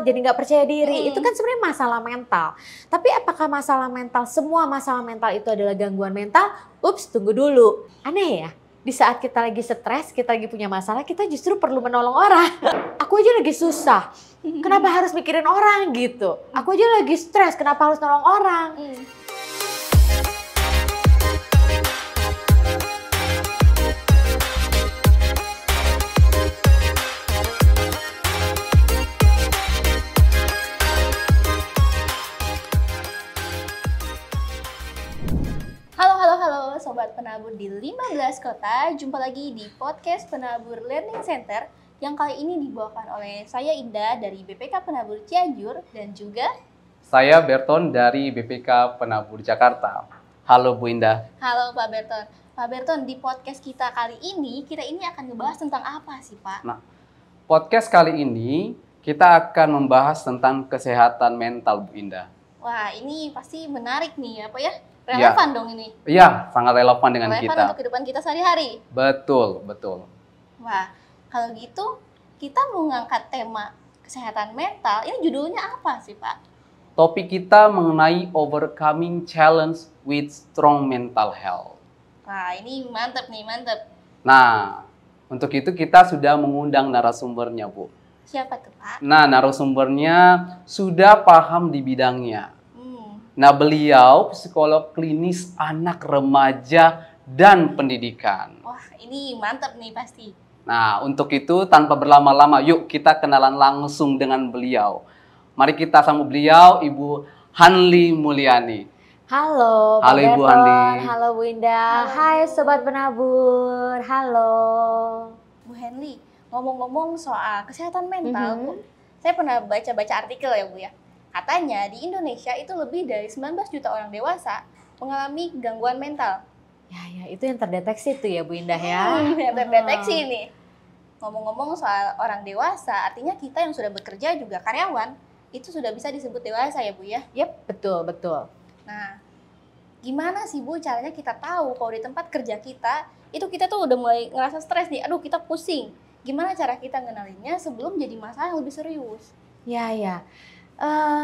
jadi nggak percaya diri. Itu kan sebenarnya masalah mental. Tapi apakah semua masalah mental itu adalah gangguan mental? Ups, tunggu dulu. Aneh ya, di saat kita lagi stres, kita lagi punya masalah, kita justru perlu menolong orang. Aku aja lagi susah, kenapa harus mikirin orang gitu? Aku aja lagi stres, kenapa harus nolong orang? Halo Sobat Penabur di 15 kota, jumpa lagi di podcast Penabur Learning Center yang kali ini dibawakan oleh saya Indah dari BPK Penabur Cianjur dan juga saya Berton dari BPK Penabur Jakarta. Halo Bu Indah. Halo Pak Berton. Pak Berton, di podcast kita kali ini, akan ngebahas tentang apa sih Pak? Nah, podcast kali ini kita akan membahas tentang kesehatan mental Bu Indah. Wah, ini pasti menarik nih apa ya? Relevan dong ini. Iya, sangat relevan dengan kita. Relevan untuk kehidupan kita sehari-hari. Betul. Wah, kalau gitu kita mau ngangkat tema kesehatan mental, ini judulnya apa sih Pak? Topik kita mengenai overcoming challenge with strong mental health. Wah, ini mantep nih, mantep. Nah, untuk itu kita sudah mengundang narasumbernya, Bu. Siapa tuh Pak? Nah, narasumbernya sudah paham di bidangnya. Nah, beliau psikolog klinis anak remaja dan pendidikan. Wah, ini mantap nih pasti. Nah, untuk itu tanpa berlama-lama, yuk kita kenalan langsung dengan beliau. Mari kita sambut beliau, Ibu Hanli Mulyani. Halo, Halo Ibu Hanli. Halo Bu Indah. Hai Sobat Penabur. Halo. Bu Hanli, ngomong-ngomong soal kesehatan mental, Bu, saya pernah baca-baca artikel ya Bu ya. Katanya di Indonesia itu lebih dari 19 juta orang dewasa mengalami gangguan mental. Ya itu yang terdeteksi tuh ya Bu Indah ya. Yang terdeteksi nih. Ngomong-ngomong soal orang dewasa, artinya kita yang sudah bekerja juga karyawan, itu sudah bisa disebut dewasa ya Bu ya? Yep, betul. Nah, gimana sih Bu caranya kita tahu kalau di tempat kerja kita, itu kita tuh udah mulai ngerasa stres nih, aduh kita pusing. Gimana cara kita ngenalinnya sebelum jadi masalah yang lebih serius? Ya.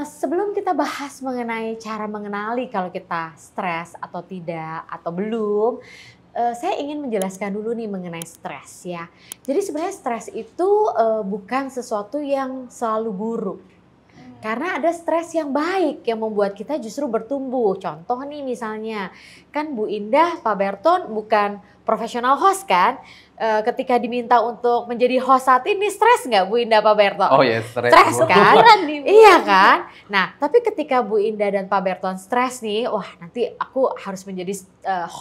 Sebelum kita bahas mengenai cara mengenali kalau kita stres atau tidak atau belum, saya ingin menjelaskan dulu nih mengenai stres ya. Jadi sebenarnya stres itu bukan sesuatu yang selalu buruk. Karena ada stres yang baik yang membuat kita justru bertumbuh. Contoh nih misalnya, kan Bu Indah, Pak Berton bukan profesional host kan? Ketika diminta untuk menjadi host saat ini, stres nggak Bu Indah, Pak Berton? Oh ya, stres kan? Iya kan? Nah, tapi ketika Bu Indah dan Pak Berton stres nih, wah nanti aku harus menjadi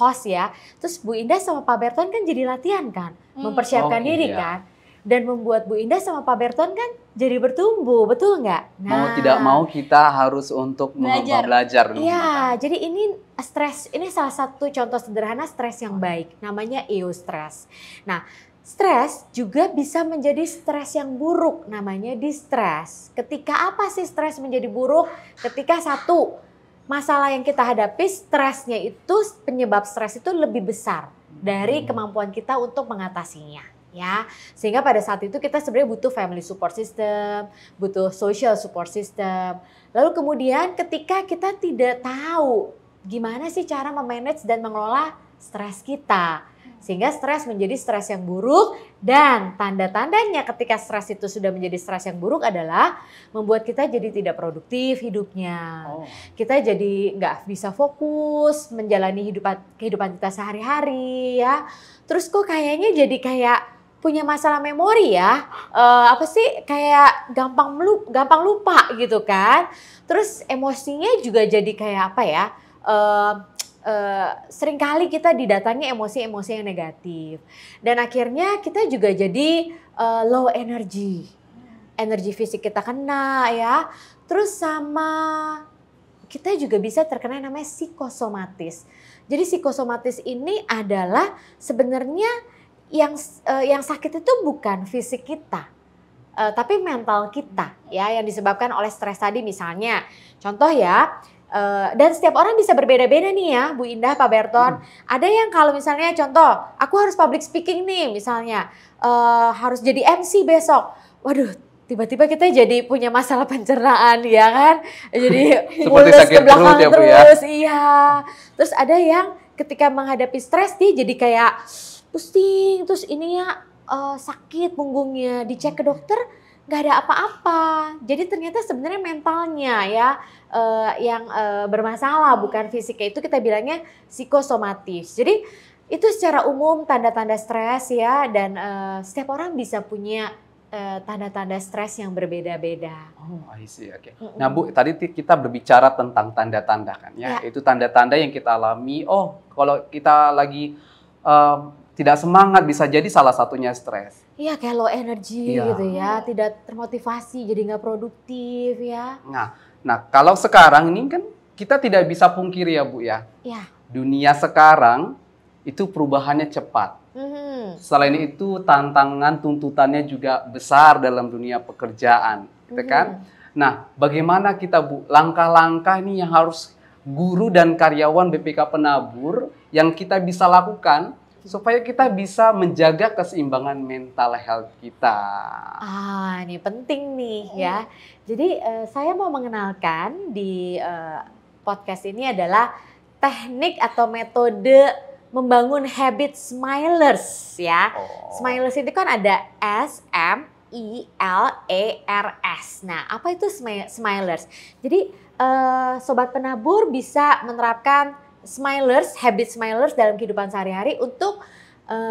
host ya. Terus Bu Indah sama Pak Berton kan jadi latihan kan? Mempersiapkan diri kan? Dan membuat Bu Indah sama Pak Berton kan jadi bertumbuh, betul nggak? Mau tidak mau kita harus untuk belajar. Iya, jadi ini stres, ini salah satu contoh sederhana stres yang baik, namanya eustress. Nah, stres juga bisa menjadi stres yang buruk, namanya distress. Ketika apa sih stres menjadi buruk? Ketika satu, masalah yang kita hadapi stresnya itu, penyebab stres itu lebih besar dari kemampuan kita untuk mengatasinya. Ya, sehingga pada saat itu kita sebenarnya butuh family support system, butuh social support system. Lalu kemudian ketika kita tidak tahu gimana sih cara memanage dan mengelola stres kita, sehingga stres menjadi stres yang buruk, dan tanda-tandanya ketika stres itu sudah menjadi stres yang buruk adalah membuat kita jadi tidak produktif hidupnya. Kita jadi nggak bisa fokus menjalani kehidupan kita sehari-hari ya. Terus kok kayaknya jadi kayak punya masalah memori ya, kayak gampang lupa gitu kan. Terus emosinya juga jadi kayak apa ya, seringkali kita didatangi emosi-emosi yang negatif. Dan akhirnya kita juga jadi low energy fisik kita kena ya. Terus sama kita juga bisa terkena namanya psikosomatis. Jadi psikosomatis ini adalah sebenarnya yang sakit itu bukan fisik kita, tapi mental kita ya, yang disebabkan oleh stres tadi misalnya. Contoh ya, dan setiap orang bisa berbeda-beda nih ya Bu Indah, Pak Berton. Ada yang kalau misalnya contoh, aku harus public speaking nih misalnya, harus jadi MC besok. Waduh, tiba-tiba kita jadi punya masalah pencernaan ya kan, jadi Seperti mules sakit ke belakang perut ya, Bu, ya? terus, iya. Terus ada yang ketika menghadapi stres dia jadi kayak pusing, terus ininya sakit punggungnya, dicek ke dokter nggak ada apa-apa. Jadi ternyata sebenarnya mentalnya ya yang bermasalah, bukan fisiknya. Itu kita bilangnya psikosomatis. Jadi itu secara umum tanda-tanda stres ya, dan setiap orang bisa punya tanda-tanda stres yang berbeda-beda. Oh, I see. Oke. Nah, Bu, tadi kita berbicara tentang tanda-tanda kan ya. Itu tanda-tanda yang kita alami. Oh, kalau kita lagi tidak semangat bisa jadi salah satunya stres. Iya, kayak low energy Iya. gitu ya, tidak termotivasi, jadi nggak produktif ya. Nah, kalau sekarang ini kan kita tidak bisa pungkiri ya, Bu ya. Iya. Dunia sekarang itu perubahannya cepat. Selain itu tantangan tuntutannya juga besar dalam dunia pekerjaan, gitu kan? Nah, bagaimana kita, Bu, langkah-langkah ini yang harus guru dan karyawan BPK Penabur yang kita bisa lakukan supaya kita bisa menjaga keseimbangan mental health kita. Ini penting nih ya. Jadi saya mau mengenalkan di podcast ini adalah teknik atau metode membangun habit smilers ya. Smilers itu kan ada SMILERS. Nah, apa itu smilers? Jadi Sobat Penabur bisa menerapkan smilers, habit smilers dalam kehidupan sehari-hari untuk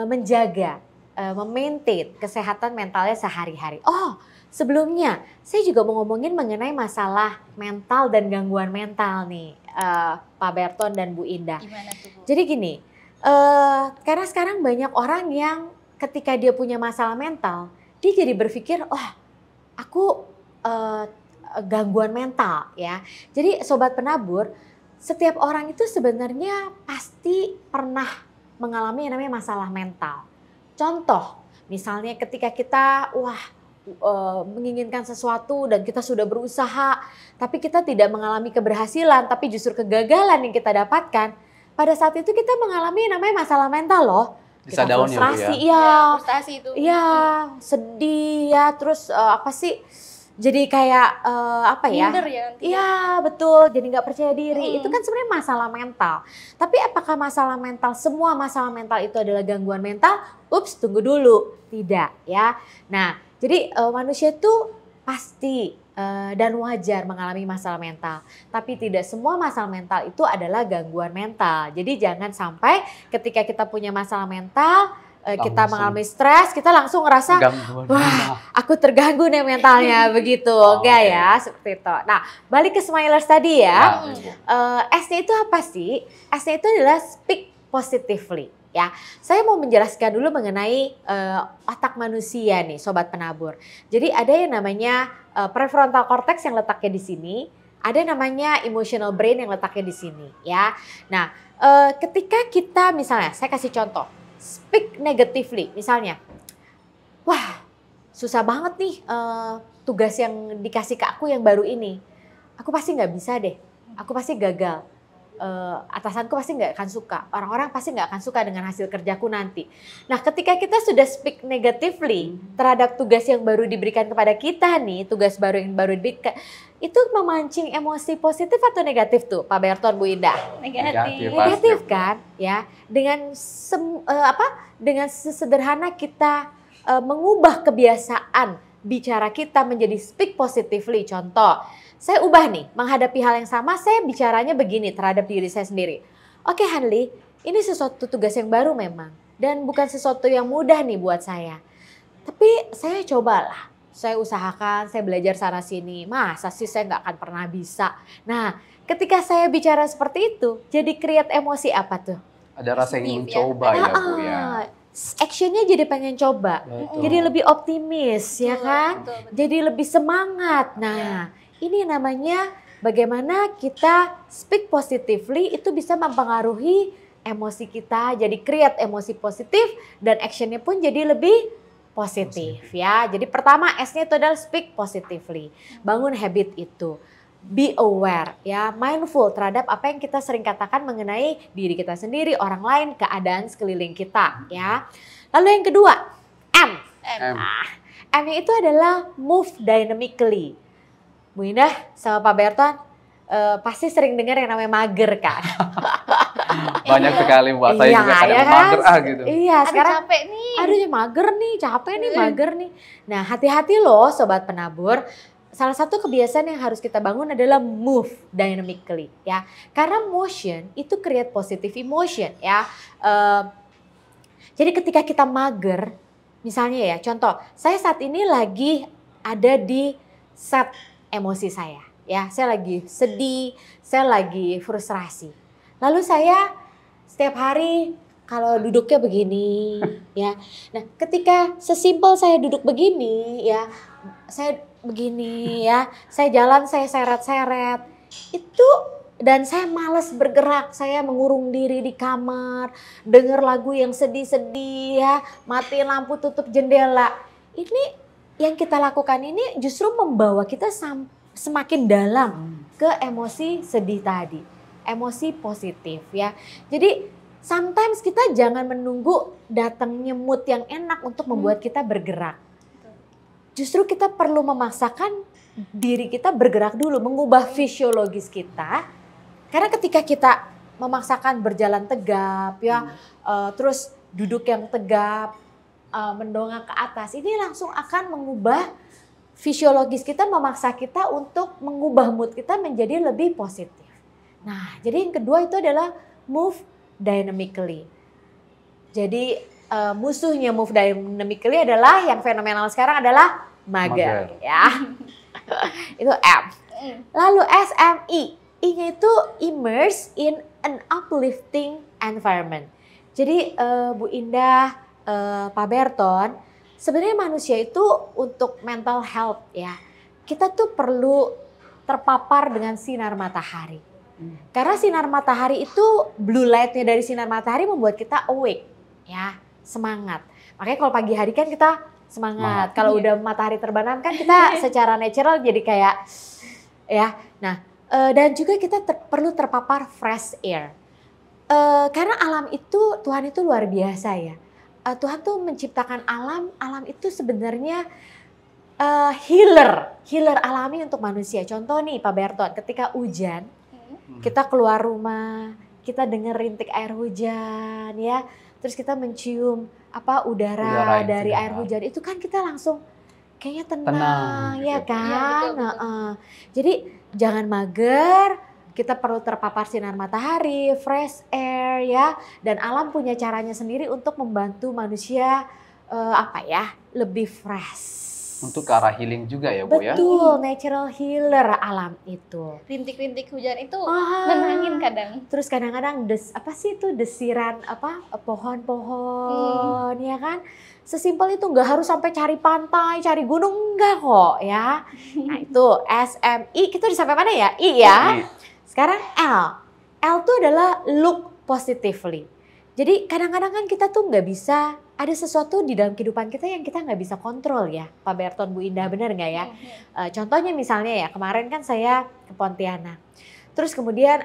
menjaga, memaintain kesehatan mentalnya sehari-hari. Oh, sebelumnya saya juga mau ngomongin mengenai masalah mental dan gangguan mental nih, Pak Berton dan Bu Indah. Gimana tuh, Bu? Jadi gini, karena sekarang banyak orang yang ketika dia punya masalah mental, dia jadi berpikir, oh aku gangguan mental ya. Jadi Sobat Penabur, setiap orang itu sebenarnya pasti pernah mengalami yang namanya masalah mental. Contoh, misalnya ketika kita menginginkan sesuatu dan kita sudah berusaha, tapi kita tidak mengalami keberhasilan, tapi justru kegagalan yang kita dapatkan, pada saat itu kita mengalami yang namanya masalah mental loh. Bisa Kita down ya, Bu, frustrasi, ya? iya, Frustasi itu. iya, sedih ya, terus jadi kayak Minder ya nanti. Iya betul, jadi nggak percaya diri. Itu kan sebenarnya masalah mental. Tapi apakah masalah mental, semua masalah mental itu adalah gangguan mental? Ups, tunggu dulu. Tidak ya. Nah, jadi manusia itu pasti dan wajar mengalami masalah mental. Tapi tidak semua masalah mental itu adalah gangguan mental. Jadi jangan sampai ketika kita punya masalah mental, kita mengalami stres, kita langsung ngerasa, wah aku terganggu nih mentalnya begitu. Enggak ya, seperti itu. Nah, balik ke smilers tadi ya. S-nya itu apa sih? S-nya itu adalah speak positively. Ya, saya mau menjelaskan dulu mengenai otak manusia nih, Sobat Penabur. Jadi ada yang namanya prefrontal cortex yang letaknya di sini, ada yang namanya emotional brain yang letaknya di sini. Ya, nah ketika kita misalnya, saya kasih contoh, speak negatively, misalnya, wah susah banget nih tugas yang dikasih ke aku yang baru ini, aku pasti nggak bisa deh, aku pasti gagal. Atasanku pasti nggak akan suka, orang-orang pasti nggak akan suka dengan hasil kerjaku nanti. Nah, ketika kita sudah speak negatively terhadap tugas yang baru diberikan kepada kita nih, tugas baru yang baru diberikan, itu memancing emosi positif atau negatif tuh, Pak Berton, Bu Indah? Negatif kan, ya. Dengan dengan sesederhana kita mengubah kebiasaan bicara kita menjadi speak positively. Contoh, saya ubah nih, menghadapi hal yang sama, saya bicaranya begini terhadap diri saya sendiri. Oke Hanli, ini sesuatu tugas yang baru memang. Dan bukan sesuatu yang mudah nih buat saya. Tapi saya cobalah, saya usahakan, saya belajar sana sini. Masa sih saya nggak akan pernah bisa. Nah, ketika saya bicara seperti itu, jadi create emosi apa tuh? Ada rasa ingin mencoba ya, Bu ya. Actionnya jadi pengen coba. Jadi lebih optimis, ya kan? Jadi lebih semangat. Nah, ini namanya bagaimana kita speak positively itu bisa mempengaruhi emosi kita, jadi create emosi positif dan actionnya pun jadi lebih positif ya. Jadi pertama S-nya itu adalah speak positively, bangun habit itu. Be aware ya, mindful terhadap apa yang kita sering katakan mengenai diri kita sendiri, orang lain, keadaan sekeliling kita ya. Lalu yang kedua M. M-nya itu adalah move dynamically. Bu Indah sama Pak Berton pasti sering dengar yang namanya mager kan? Banyak sekali buat saya juga kadang kan? mager gitu. Iya, Aduh, sekarang capek nih. aduh mager nih, capek nih, mager nih. Nah, hati-hati loh sobat penabur. Salah satu kebiasaan yang harus kita bangun adalah move dynamically ya. Karena motion itu create positive emotion ya. Jadi ketika kita mager, misalnya ya contoh, saya saat ini lagi ada di set emosi saya. Ya, saya lagi sedih, saya lagi frustrasi. Lalu saya setiap hari kalau duduknya begini ya. Nah, ketika sesimpel saya duduk begini ya, saya begini ya, saya jalan saya seret-seret. Itu dan saya malas bergerak, saya mengurung diri di kamar, denger lagu yang sedih-sedih ya, matiin lampu, tutup jendela. Ini yang kita lakukan ini justru membawa kita semakin dalam ke emosi sedih tadi, emosi positif ya. Jadi sometimes kita jangan menunggu datangnya mood yang enak untuk membuat kita bergerak. Justru kita perlu memaksakan diri kita bergerak dulu, mengubah fisiologis kita. Karena ketika kita memaksakan berjalan tegap ya, terus duduk yang tegap, mendongak ke atas, ini langsung akan mengubah fisiologis kita, memaksa kita untuk mengubah mood kita menjadi lebih positif. Nah, jadi yang kedua itu adalah move dynamically. Jadi musuhnya move dynamically adalah yang fenomenal sekarang adalah mager. Ya. Itu M. Lalu SME. I-nya itu immerse in an uplifting environment. Jadi Bu Indah, Pak Berton, sebenarnya manusia itu untuk mental health ya, kita tuh perlu terpapar dengan sinar matahari. Karena sinar matahari itu, blue light-nya dari sinar matahari membuat kita awake ya, semangat. Makanya kalau pagi hari kan kita semangat. Kalau udah matahari terbenam kan kita secara natural jadi kayak ya. Nah, dan juga kita perlu terpapar fresh air. Karena alam itu, Tuhan itu luar biasa ya. Tuhan tuh menciptakan alam itu sebenarnya healer alami untuk manusia. Contoh nih Pak Berton, ketika hujan, kita keluar rumah, kita denger rintik air hujan ya, terus kita mencium udara dari air hujan, itu kan kita langsung kayaknya tenang ya gitu. kan. Ya, betul. Jadi jangan mager. Kita perlu terpapar sinar matahari, fresh air ya, dan alam punya caranya sendiri untuk membantu manusia lebih fresh. Untuk ke arah healing juga ya Bu ya. Betul, natural healer alam itu. Rintik-rintik hujan itu nenangin kadang. Terus kadang-kadang desiran pohon-pohon ya kan. Sesimpel itu, nggak harus sampai cari pantai, cari gunung, enggak kok ya. Nah itu SMI, kita udah sampai mana ya? I ya. Sekarang L. L itu adalah look positively. Jadi kadang-kadang kan kita tuh nggak bisa, ada sesuatu di dalam kehidupan kita yang kita nggak bisa kontrol ya. Pak Berton, Bu Indah, benar nggak ya? Contohnya misalnya ya, kemarin kan saya ke Pontianak. Terus kemudian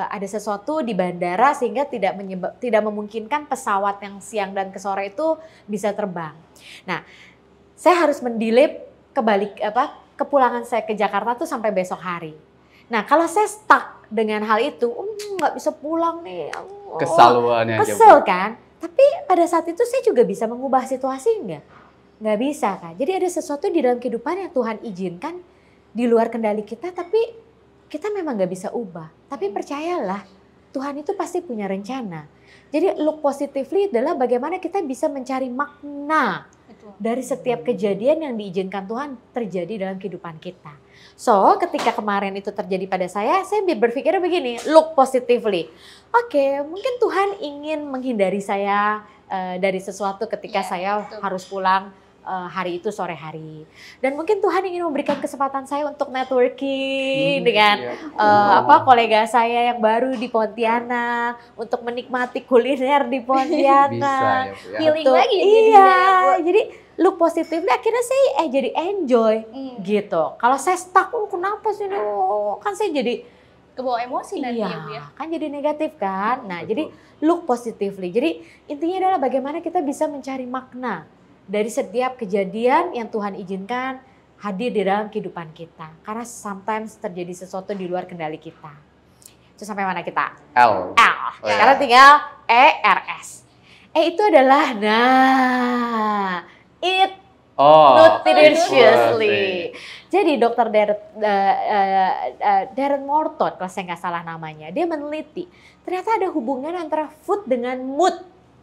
ada sesuatu di bandara sehingga tidak memungkinkan pesawat yang siang dan ke sore itu bisa terbang. Nah, saya harus mendelay kepulangan saya ke Jakarta tuh sampai besok hari. Nah, kalau saya stuck dengan hal itu, nggak bisa pulang nih. Kesel kan? Tapi pada saat itu saya juga bisa mengubah situasi nggak bisa kan? Jadi ada sesuatu di dalam kehidupan yang Tuhan izinkan di luar kendali kita, tapi kita memang nggak bisa ubah. Tapi percayalah, Tuhan itu pasti punya rencana. Jadi look positively adalah bagaimana kita bisa mencari makna dari setiap kejadian yang diizinkan Tuhan terjadi dalam kehidupan kita. So, ketika kemarin itu terjadi pada saya berpikir begini, look positively. Oke, mungkin Tuhan ingin menghindari saya dari sesuatu ketika saya harus pulang hari itu sore hari. Dan mungkin Tuhan ingin memberikan kesempatan saya untuk networking dengan kolega saya yang baru di Pontianak, untuk menikmati kuliner di Pontianak. Bisa ya, Bu, ya. Healing lagi Jadi look positifnya akhirnya saya jadi enjoy gitu. Kalau saya stuck, kenapa sih? Kan saya jadi kebawa emosi nanti ya Bu ya. Kan jadi negatif kan. Nah, jadi look positively. Jadi intinya adalah bagaimana kita bisa mencari makna dari setiap kejadian yang Tuhan izinkan hadir di dalam kehidupan kita. Karena sometimes terjadi sesuatu di luar kendali kita. Itu sampai mana kita? L. L. Sekarang tinggal ERS. Itu adalah eat nutritiously. Jadi Dr. Darren Morton, kalau saya nggak salah namanya, dia meneliti ternyata ada hubungan antara food dengan mood.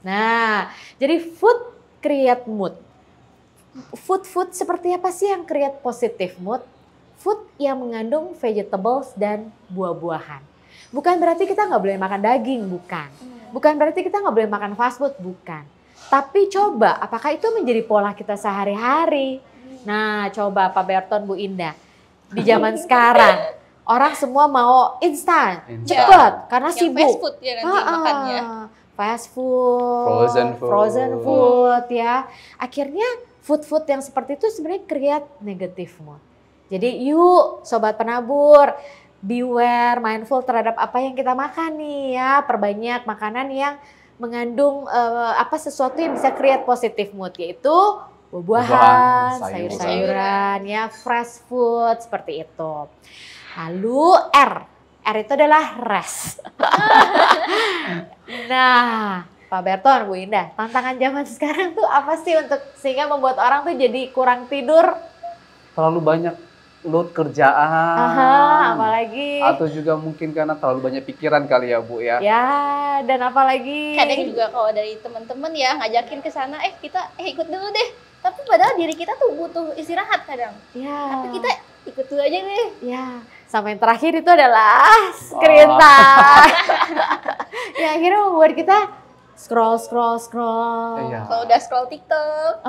Nah, jadi food create mood. Food seperti apa sih yang create positive mood? Food yang mengandung vegetables dan buah-buahan. Bukan berarti kita nggak boleh makan daging, bukan. Bukan berarti kita nggak boleh makan fast food, bukan. Tapi coba, apakah itu menjadi pola kita sehari-hari? Nah, coba Pak Berton, Bu Indah. Di zaman sekarang, orang semua mau instan, cepat, karena yang sibuk. fast food ya nanti makannya. Fast food, frozen food ya. Akhirnya food yang seperti itu sebenarnya create negative mood. Jadi yuk Sobat Penabur, beware, mindful terhadap apa yang kita makan nih ya. Perbanyak makanan yang mengandung sesuatu yang bisa create positive mood, yaitu buah-buahan, sayur-sayuran, ya, fresh food seperti itu. Lalu R itu adalah rest. Nah, Pak Berton, Bu Indah, tantangan zaman sekarang tuh apa sih untuk sehingga membuat orang tuh jadi kurang tidur? Terlalu banyak load kerjaan. Apalagi. Atau juga mungkin karena terlalu banyak pikiran kali ya Bu ya. Ya, dan apalagi. Kadang juga kalau dari teman-teman ya ngajakin ke sana, kita ikut dulu deh. Tapi padahal diri kita tuh butuh istirahat kadang. Ya. Tapi kita ikut dulu aja deh. Ya, sampai yang terakhir itu adalah screen time. Ya, akhirnya membuat kita scroll. Iya. Kalau udah scroll TikTok.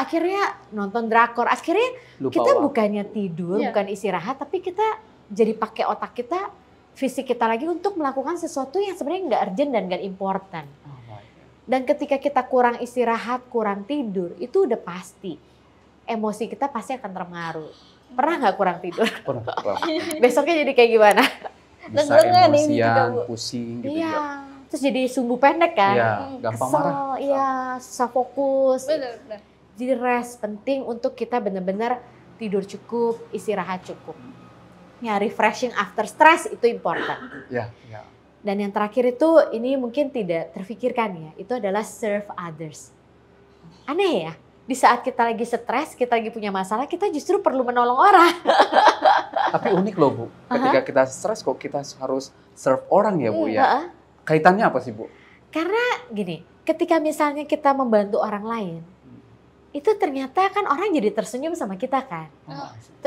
Akhirnya nonton drakor. Akhirnya Lupa kita waktu. bukannya tidur, bukan istirahat, tapi kita jadi pakai otak kita, fisik kita lagi untuk melakukan sesuatu yang sebenarnya nggak urgent dan nggak important. Dan ketika kita kurang istirahat, kurang tidur, itu udah pasti emosi kita pasti akan terpengaruh. Pernah nggak kurang tidur? Pernah. Besoknya jadi kayak gimana? Bisa Dengar nih emosian, juga, Bu. pusing gitu Iya, ya. terus jadi sumbu pendek kan? Iya, gampang marah. Iya, susah fokus. Bener. Jadi rest penting untuk kita benar-benar tidur cukup, istirahat cukup. Ya, refreshing after stress itu important. Iya. Dan yang terakhir itu ini mungkin tidak terfikirkan ya, itu adalah serve others. Aneh ya, di saat kita lagi stres, kita lagi punya masalah, kita justru perlu menolong orang. Tapi unik loh Bu, ketika kita stres kok kita harus serve orang ya Bu ya. Kaitannya apa sih Bu? Karena gini, ketika misalnya kita membantu orang lain, itu ternyata kan orang jadi tersenyum sama kita kan.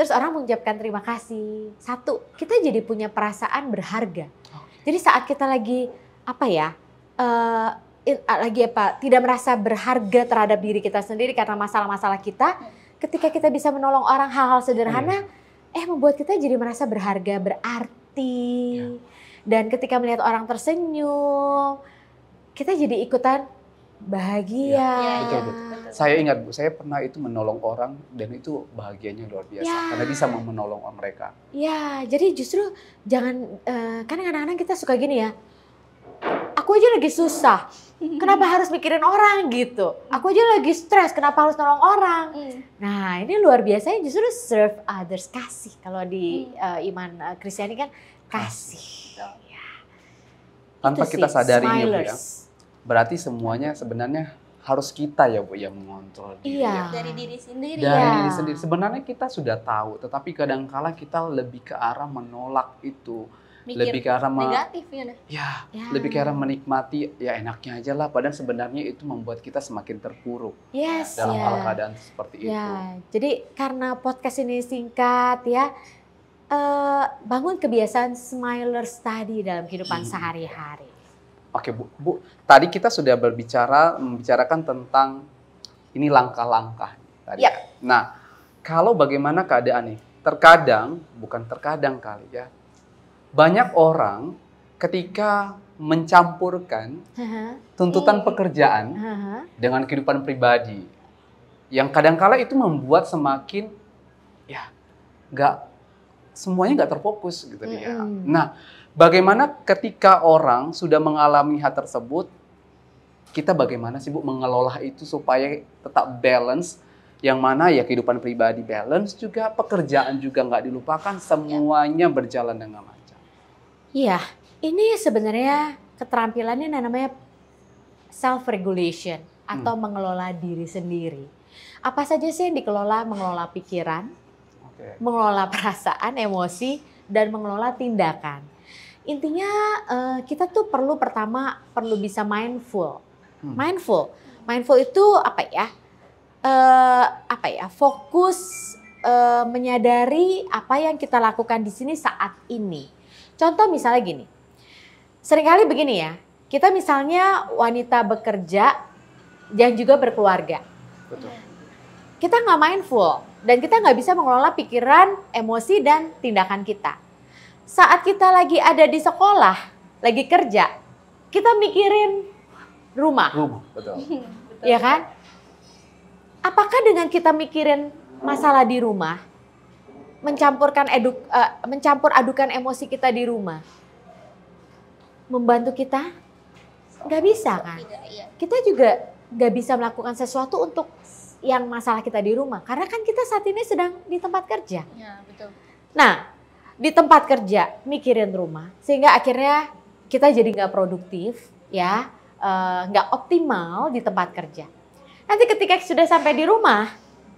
Terus orang mengucapkan terima kasih. Satu, kita jadi punya perasaan berharga. Jadi saat kita lagi tidak merasa berharga terhadap diri kita sendiri karena masalah-masalah kita, ketika kita bisa menolong orang hal-hal sederhana, membuat kita jadi merasa berharga, berarti. Dan ketika melihat orang tersenyum, kita jadi ikutan bahagia. Betul. Saya ingat Bu, saya pernah itu menolong orang dan itu bahagianya luar biasa karena bisa menolong mereka. Ya, jadi justru jangan, kan kadang-kadang kita suka gini ya, aku aja lagi susah, kenapa harus mikirin orang gitu? Aku aja lagi stres, kenapa harus nolong orang? Nah, ini luar biasanya justru serve others, kasih. Kalau di iman Kristiani kan kasih. Ya. Tanpa kita sadari ya Bu ya. Smilers. Berarti semuanya sebenarnya harus kita ya Bu yang mengontrol diri. Iya. Dari diri sendiri. Dari Iya. diri sendiri. Sebenarnya kita sudah tahu, tetapi kadangkala kita lebih ke arah menolak itu. Mikir lebih ke arah negatif ya. lebih ke arah menikmati ya enaknya aja lah. Padahal sebenarnya itu membuat kita semakin terpuruk dalam hal keadaan seperti itu. Ya, jadi karena podcast ini singkat ya, bangun kebiasaan smilers tadi dalam kehidupan sehari-hari. Oke Bu, tadi kita sudah membicarakan tentang ini langkah-langkah tadi. Nah, kalau bagaimana keadaan nih? Bukan terkadang kali ya, banyak orang ketika mencampurkan tuntutan pekerjaan dengan kehidupan pribadi, yang kadangkala itu membuat semakin semuanya nggak terfokus gitu dia. Nah, bagaimana ketika orang sudah mengalami hal tersebut, kita bagaimana sih Bu mengelola itu supaya tetap balance, yang mana ya kehidupan pribadi balance, juga pekerjaan juga nggak dilupakan, semuanya berjalan dengan lancar. Iya, ini sebenarnya keterampilannya namanya self-regulation atau mengelola diri sendiri. Apa saja sih yang dikelola? Mengelola pikiran, mengelola perasaan, emosi, dan mengelola tindakan. Intinya kita tuh pertama perlu bisa mindful. Mindful itu apa ya? Fokus menyadari apa yang kita lakukan di sini saat ini. Contoh misalnya gini, seringkali begini ya, kita misalnya wanita bekerja dan juga berkeluarga. Betul. Kita nggak mindful dan kita nggak bisa mengelola pikiran, emosi, dan tindakan kita. Saat kita lagi ada di sekolah, lagi kerja, kita mikirin rumah. Betul. Ya kan? Apakah dengan kita mikirin masalah di rumah, mencampur adukan emosi kita di rumah, membantu kita? Nggak bisa kan? Kita juga nggak bisa melakukan sesuatu untuk yang masalah kita di rumah. Karena kan kita saat ini sedang di tempat kerja. Ya, betul. Nah, di tempat kerja mikirin rumah, sehingga akhirnya kita jadi nggak produktif, ya, nggak optimal di tempat kerja. Nanti ketika sudah sampai di rumah,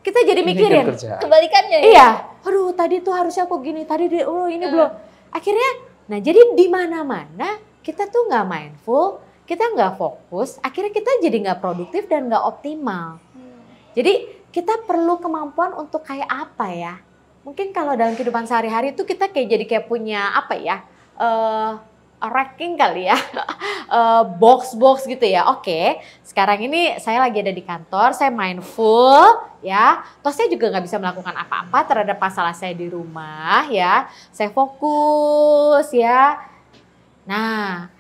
kita jadi mikirin. Kebalikannya ya? Iya, aduh tadi tuh harusnya aku gini, tadi ini belum. Akhirnya, nah jadi di mana-mana kita tuh nggak mindful, kita nggak fokus, akhirnya kita jadi nggak produktif dan nggak optimal. Jadi kita perlu kemampuan untuk kayak apa ya? Mungkin kalau dalam kehidupan sehari-hari itu kita kayak punya apa ya? Racking kali ya, box gitu ya. Oke, sekarang ini saya lagi ada di kantor, saya mindful ya. Toh saya juga nggak bisa melakukan apa-apa terhadap masalah saya di rumah ya. Saya fokus ya. Nah,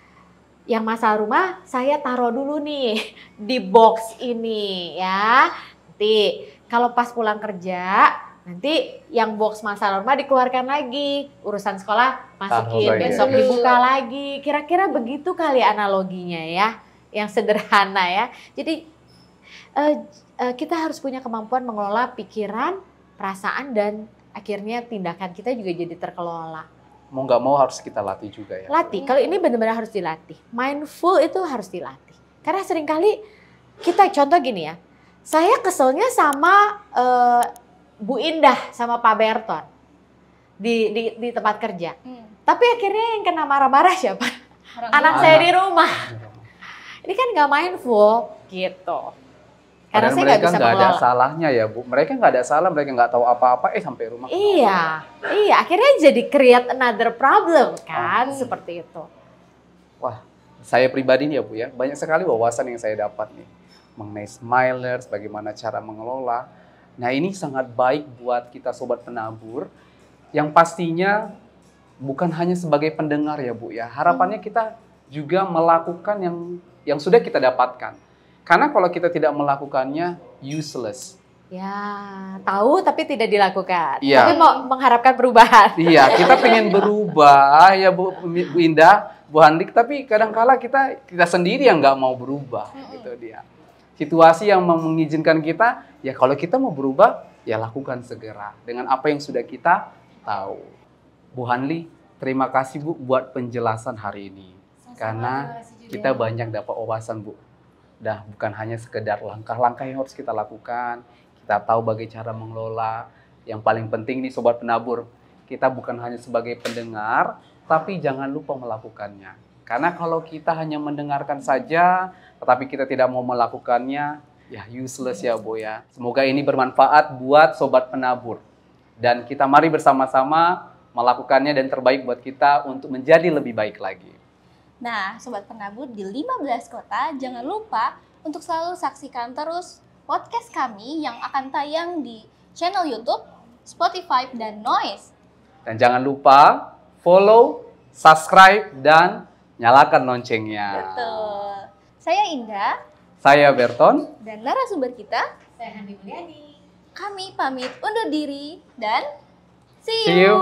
yang masalah rumah saya taruh dulu nih di box ini ya. Nanti kalau pas pulang kerja, nanti yang box masalah rumah dikeluarkan lagi, urusan sekolah masukin, besok dibuka lagi. Kira-kira begitu kali analoginya ya, yang sederhana ya. Jadi kita harus punya kemampuan mengelola pikiran, perasaan, dan akhirnya tindakan kita juga jadi terkelola. Mau nggak mau harus kita latih juga ya. Latih, kalau ini benar-benar harus dilatih. Mindful itu harus dilatih. Karena seringkali kita contoh gini ya, saya keselnya sama Bu Indah sama Pak Berton di tempat kerja. Tapi akhirnya yang kena marah-marah siapa? Anak saya di rumah. Ini kan nggak mindful gitu. Karena saya nggak bisa nggak ada salahnya ya Bu. Mereka nggak ada salah, mereka nggak tahu apa-apa. Sampai rumah. Iya. Akhirnya jadi create another problem kan, seperti itu. Wah, saya pribadi nih ya Bu ya, banyak sekali wawasan yang saya dapat nih mengenai Smilers, bagaimana cara mengelola. Nah ini sangat baik buat kita sobat penabur, yang pastinya bukan hanya sebagai pendengar ya Bu ya. Harapannya kita juga melakukan yang sudah kita dapatkan. Karena kalau kita tidak melakukannya, useless. Ya, tahu tapi tidak dilakukan. Ya. Tapi mau mengharapkan perubahan. Iya, kita pengen berubah ya Bu Indah, Bu Handik, tapi kadang-kala kita sendiri yang nggak mau berubah. Gitu dia. Situasi yang mengizinkan kita, ya kalau kita mau berubah, ya lakukan segera dengan apa yang sudah kita tahu. Bu Hanli, terima kasih Bu buat penjelasan hari ini. Karena kita banyak dapat wawasan Bu. Dah bukan hanya sekedar langkah-langkah yang harus kita lakukan, kita tahu bagaimana cara mengelola. Yang paling penting nih sobat penabur, kita bukan hanya sebagai pendengar, tapi jangan lupa melakukannya. Karena kalau kita hanya mendengarkan saja, tetapi kita tidak mau melakukannya, ya useless ya Bu ya. Semoga ini bermanfaat buat sobat penabur. Dan kita mari bersama-sama melakukannya dan terbaik buat kita untuk menjadi lebih baik lagi. Nah, sobat penabur di 15 kota, jangan lupa untuk selalu saksikan terus podcast kami yang akan tayang di channel YouTube, Spotify, dan Noise. Dan jangan lupa follow, subscribe, dan nyalakan loncengnya. Betul. Saya Indah. Saya Berton. Dan narasumber kita, Saya Handi Mulyani. kami pamit undur diri dan see See you.